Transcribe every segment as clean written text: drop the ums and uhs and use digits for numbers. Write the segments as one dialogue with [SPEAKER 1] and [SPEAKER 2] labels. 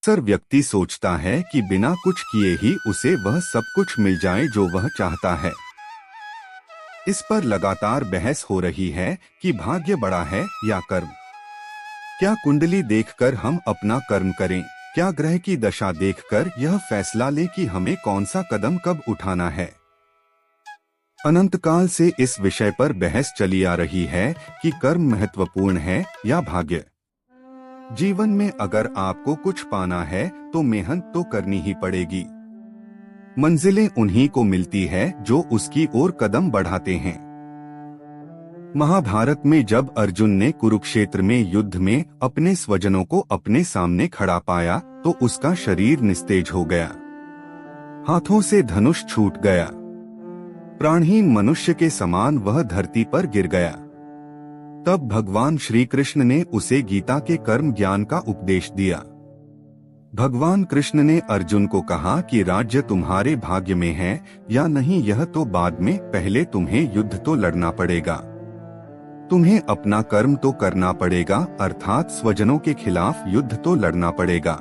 [SPEAKER 1] अक्सर व्यक्ति सोचता है कि बिना कुछ किए ही उसे वह सब कुछ मिल जाए जो वह चाहता है। इस पर लगातार बहस हो रही है कि भाग्य बड़ा है या कर्म। क्या कुंडली देखकर हम अपना कर्म करें? क्या ग्रह की दशा देखकर यह फैसला लें कि हमें कौन सा कदम कब उठाना है? अनंत काल से इस विषय पर बहस चली आ रही है कि कर्म महत्वपूर्ण है या भाग्य। जीवन में अगर आपको कुछ पाना है तो मेहनत तो करनी ही पड़ेगी। मंजिलें उन्हीं को मिलती है जो उसकी ओर कदम बढ़ाते हैं। महाभारत में जब अर्जुन ने कुरुक्षेत्र में युद्ध में अपने स्वजनों को अपने सामने खड़ा पाया तो उसका शरीर निस्तेज हो गया, हाथों से धनुष छूट गया, प्राणहीन मनुष्य के समान वह धरती पर गिर गया। तब भगवान श्री कृष्ण ने उसे गीता के कर्म ज्ञान का उपदेश दिया। भगवान कृष्ण ने अर्जुन को कहा कि राज्य तुम्हारे भाग्य में है या नहीं यह तो बाद में, पहले तुम्हें युद्ध तो लड़ना पड़ेगा, तुम्हें अपना कर्म तो करना पड़ेगा, अर्थात स्वजनों के खिलाफ युद्ध तो लड़ना पड़ेगा।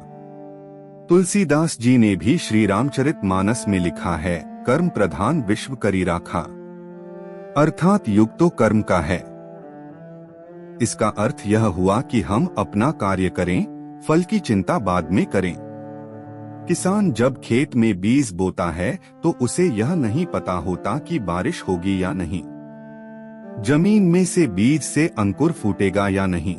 [SPEAKER 1] तुलसीदास जी ने भी श्री रामचरितमानस में लिखा है, कर्म प्रधान विश्व करी राखा, अर्थात युग तो कर्म का है। इसका अर्थ यह हुआ कि हम अपना कार्य करें, फल की चिंता बाद में करें। किसान जब खेत में बीज बोता है तो उसे यह नहीं पता होता कि बारिश होगी या नहीं, जमीन में से बीज से अंकुर फूटेगा या नहीं,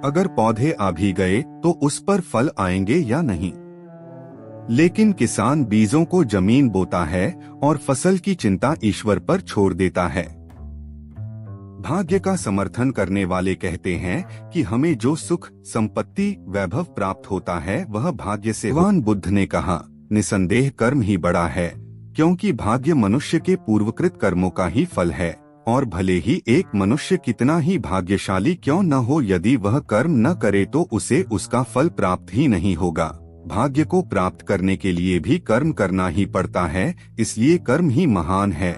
[SPEAKER 1] अगर पौधे आ भी गए तो उस पर फल आएंगे या नहीं। लेकिन किसान बीजों को जमीन बोता है और फसल की चिंता ईश्वर पर छोड़ देता है। भाग्य का समर्थन करने वाले कहते हैं कि हमें जो सुख, संपत्ति, वैभव प्राप्त होता है वह भाग्य से। भगवान बुद्ध ने कहा, निसंदेह कर्म ही बड़ा है, क्योंकि भाग्य मनुष्य के पूर्वकृत कर्मों का ही फल है, और भले ही एक मनुष्य कितना ही भाग्यशाली क्यों न हो, यदि वह कर्म न करे तो उसे उसका फल प्राप्त ही नहीं होगा। भाग्य को प्राप्त करने के लिए भी कर्म करना ही पड़ता है, इसलिए कर्म ही महान है।